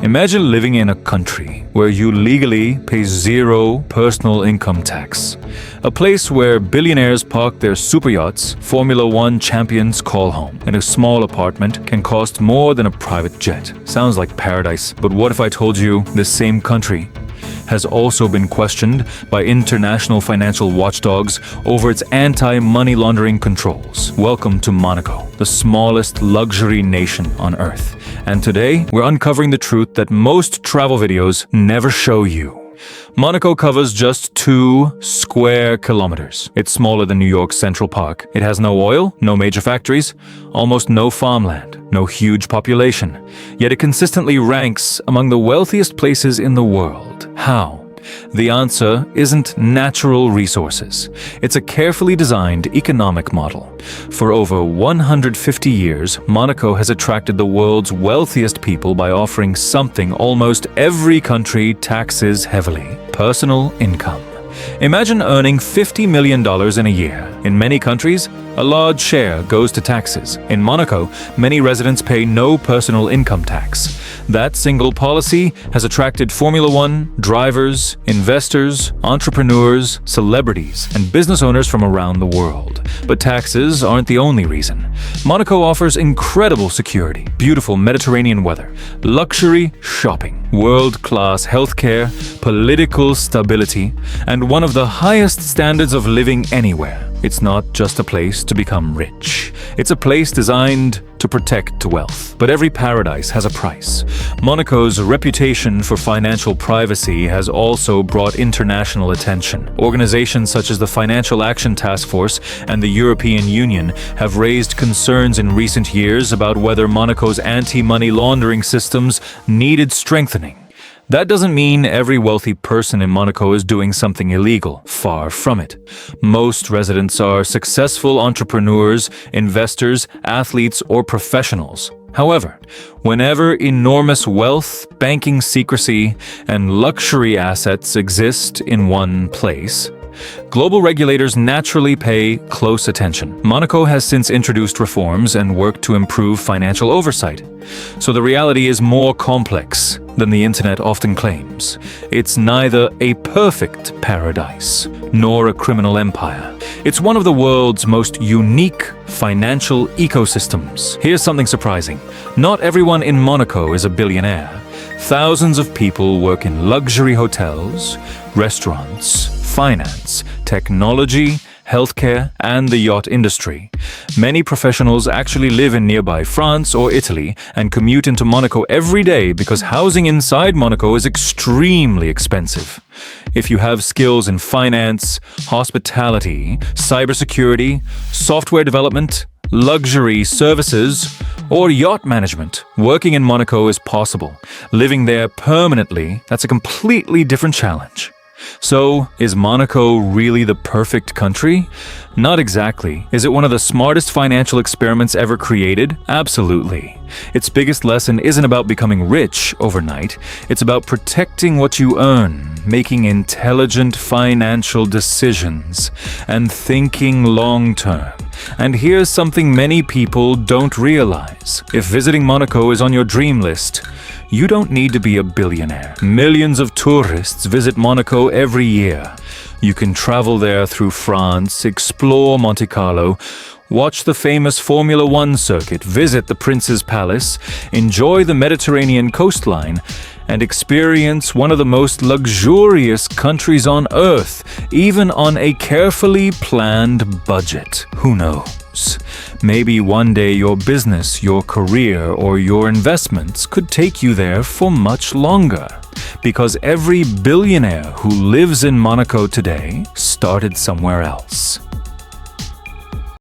Imagine living in a country where you legally pay zero personal income tax. A place where billionaires park their superyachts, Formula One champions call home, and a small apartment can cost more than a private jet. Sounds like paradise, but what if I told you this same country has also been questioned by international financial watchdogs over its anti-money laundering controls? Welcome to Monaco, the smallest luxury nation on Earth. And today, we're uncovering the truth that most travel videos never show you. Monaco covers just 2 square kilometers. It's smaller than New York's Central Park. It has no oil, no major factories, almost no farmland, no huge population. Yet it consistently ranks among the wealthiest places in the world. How? The answer isn't natural resources. It's a carefully designed economic model. For over 150 years, Monaco has attracted the world's wealthiest people by offering something almost every country taxes heavily: personal income. Imagine earning $50 million in a year. In many countries, a large share goes to taxes. In Monaco, many residents pay no personal income tax. That single policy has attracted Formula One, drivers, investors, entrepreneurs, celebrities, and business owners from around the world. But taxes aren't the only reason. Monaco offers incredible security, beautiful Mediterranean weather, luxury shopping, world-class healthcare, political stability, and one of the highest standards of living anywhere. It's not just a place to become rich. It's a place designed to protect wealth. But every paradise has a price. Monaco's reputation for financial privacy has also brought international attention. Organizations such as the Financial Action Task Force and the European Union have raised concerns in recent years about whether Monaco's anti-money laundering systems needed strengthening. That doesn't mean every wealthy person in Monaco is doing something illegal. Far from it. Most residents are successful entrepreneurs, investors, athletes, or professionals. However, whenever enormous wealth, banking secrecy, and luxury assets exist in one place, global regulators naturally pay close attention. Monaco has since introduced reforms and worked to improve financial oversight. So the reality is more complex than the internet often claims. It's neither a perfect paradise nor a criminal empire. It's one of the world's most unique financial ecosystems. Here's something surprising. Not everyone in Monaco is a billionaire. Thousands of people work in luxury hotels, restaurants, finance, technology, healthcare, and the yacht industry. Many professionals actually live in nearby France or Italy and commute into Monaco every day because housing inside Monaco is extremely expensive. If you have skills in finance, hospitality, cybersecurity, software development, luxury services, or yacht management, working in Monaco is possible. Living there permanently, that's a completely different challenge. So, is Monaco really the perfect country? Not exactly. Is it one of the smartest financial experiments ever created? Absolutely. Its biggest lesson isn't about becoming rich overnight. It's about protecting what you earn, making intelligent financial decisions, and thinking long-term. And here's something many people don't realize. If visiting Monaco is on your dream list, you don't need to be a billionaire. Millions of tourists visit Monaco every year. You can travel there through France, explore Monte Carlo, watch the famous Formula One circuit, visit the Prince's Palace, enjoy the Mediterranean coastline, and experience one of the most luxurious countries on Earth, even on a carefully planned budget. Who knows? Maybe one day your business, your career, or your investments could take you there for much longer. Because every billionaire who lives in Monaco today started somewhere else.